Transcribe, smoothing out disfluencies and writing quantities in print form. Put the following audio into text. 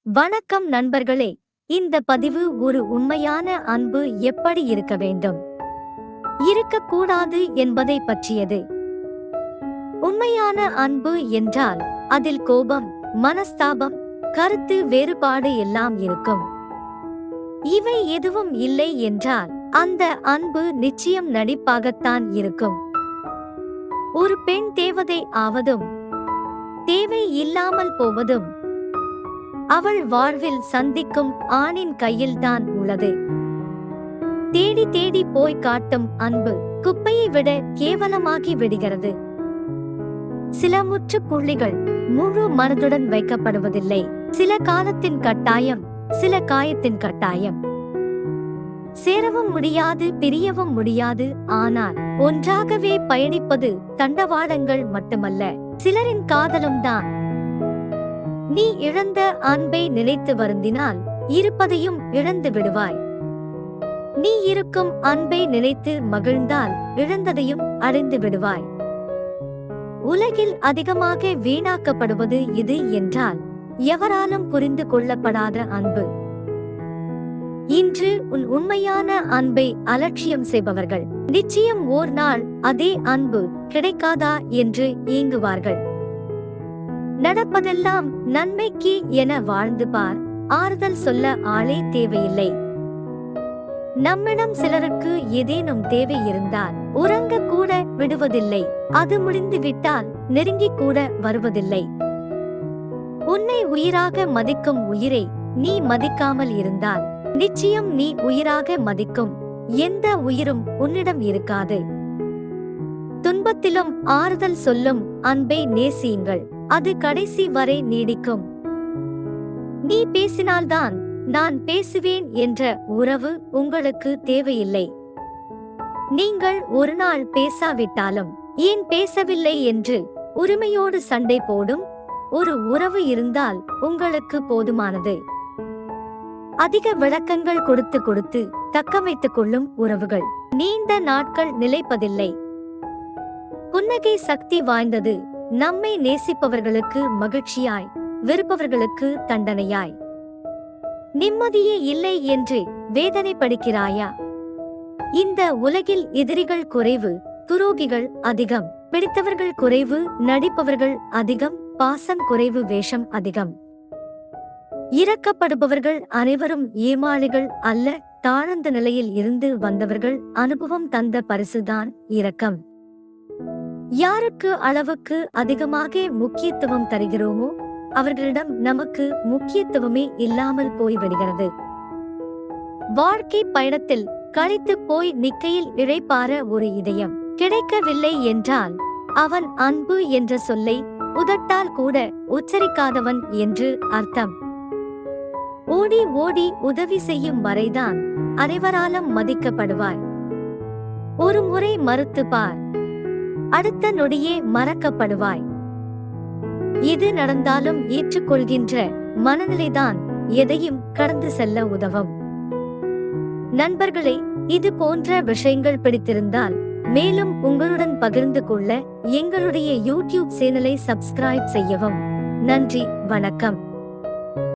வணக்கம் நண்பர்களே, இந்த பதிவு ஒரு உண்மையான அன்பு எப்படி இருக்க வேண்டும், இருக்கக்கூடாது என்பதை பற்றியது. உண்மையான அன்பு என்றால் அதில் கோபம், மனஸ்தாபம், கருத்து வேறுபாடு எல்லாம் இருக்கும். இவை எதுவும் இல்லை என்றால் அந்த அன்பு நிச்சயம் நடிப்பாகத்தான் இருக்கும். ஒரு பெண் தேவதை ஆவதும் தேவை இல்லாமல் போவதும் அவள் வாழ்வில் சந்திக்கும் ஆணின் கையில்தான் உள்ளது. தேடி தேடி போய் காட்டும் அன்பு குப்பையை விட கேவலமாகி விடுகிறது. சில முற்றுப்புள்ளிகள் முழு மனதுடன் வைக்கப்படுவதில்லை. சில காலத்தின் கட்டாயம், சில காயத்தின் கட்டாயம். சேரவும் முடியாது, பிரியவும் முடியாது. ஆனால் ஒன்றாகவே பயணிப்பது தண்டவாளங்கள் மட்டுமல்ல, சிலரின் காதலும் தான். நீ இழந்த அன்பை நினைத்து வருந்தினால் இருப்பதையும் இழந்து விடுவாய். நீ இருக்கும் அன்பை நினைத்து மகிழ்ந்தால் இழந்ததையும் அடைந்து விடுவாய். உலகில் அதிகமாக வீணாக்கப்படுவது இது என்றால் எவராலும் புரிந்து கொள்ளப்படாத அன்பு. இன்று உன் உண்மையான அன்பை அலட்சியம் செய்பவர்கள் நிச்சயம் ஓர் நாள் அதே அன்பு கிடைக்காதா என்று ஏங்குவார்கள். நடப்பதெல்லாம் நன்மைக்கு என வாழ்ந்து பார். ஆறுதல் சொல்ல ஆளே தேவையில்லை. நம்மிடம் சிலருக்கு ஏதேனும் தேவை இருந்தால் உறங்க கூட விடுவதில்லை. அது முடிந்து விட்டால் நெருங்கி கூட வருவதில்லை. உன்னை உயிராக மதிக்கும் உயிரை நீ மதிக்காமல் இருந்தால் நிச்சயம் நீ உயிராக மதிக்கும் எந்த உயிரும் உன்னிடம் இருக்காது. துன்பத்திலும் ஆறுதல் சொல்லும் அன்பை நேசியுங்கள். அது கடைசி வரை நீடிக்கும். நீ பேசினால்தான் நான் பேசுவேன் என்ற உறவு உங்களுக்கு தேவையில்லை. நீங்கள் ஒரு நாள் பேசாவிட்டாலும் ஏன் பேசவில்லை என்று உரிமையோடு சண்டை போடும் ஒரு உறவு இருந்தால் உங்களுக்கு போதுமானது. அதிக விளக்கங்கள் கொடுத்து கொடுத்து தக்க வைத்துக் கொள்ளும் உறவுகள் நீண்ட நாட்கள் நிலைப்பதில்லை. புன்னகை சக்தி வாய்ந்தது. நம்மை நேசிப்பவர்களுக்கு மகிழ்ச்சியாய், வெறுப்பவர்களுக்கு தண்டனையாய். நிம்மதியே இல்லை என்று வேதனைப்படுகிறாயா? இந்த உலகில் எதிரிகள் குறைவு, துரோகிகள் அதிகம். பிடித்தவர்கள் குறைவு, நடிப்பவர்கள் அதிகம். பாசம் குறைவு, வேஷம் அதிகம். இரக்கப்படுபவர்கள் அனைவரும் ஏமாளிகள் அல்ல. தாழ்ந்த நிலையில் இருந்து வந்தவர்கள் அனுபவம் தந்த பரிசுதான் இரக்கம். யாருக்கு அளவுக்கு அதிகமாக முக்கியத்துவம் தருகிறோமோ அவர்களிடம் நமக்கு முக்கியத்துவமே இல்லாமல் போய்விடுகிறது. வாழ்க்கை பயணத்தில் கழித்து போய் நிக்கையில் இழைப்பார ஒரு இதயம் கிடைக்கவில்லை என்றால் அவன் அன்பு என்ற சொல்லை உதட்டால் கூட உச்சரிக்காதவன் என்று அர்த்தம். ஓடி ஓடி உதவி செய்யும் வரைதான் அனைவராலும் மதிக்கப்படுவாய். ஒரு முறை மறுத்து பார், அடுத்த நொடியே மறக்கப்படுவாய். எது நடந்தாலும் ஏற்றுக்கொள்கின்ற மனநிலைதான் எதையும் கடந்து செல்ல உதவும். நண்பர்களே, இது போன்ற விஷயங்கள் பிடித்திருந்தால் மேலும் உங்களுடன் பகிர்ந்து கொள்ள எங்களுடைய யூடியூப் சேனலை சப்ஸ்கிரைப் செய்யவும். நன்றி, வணக்கம்.